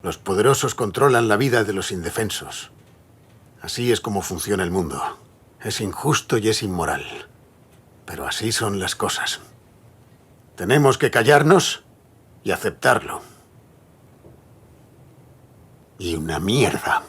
Los poderosos controlan la vida de los indefensos. Así es como funciona el mundo. Es injusto y es inmoral. Pero así son las cosas. Tenemos que callarnos y aceptarlo. Y una mierda.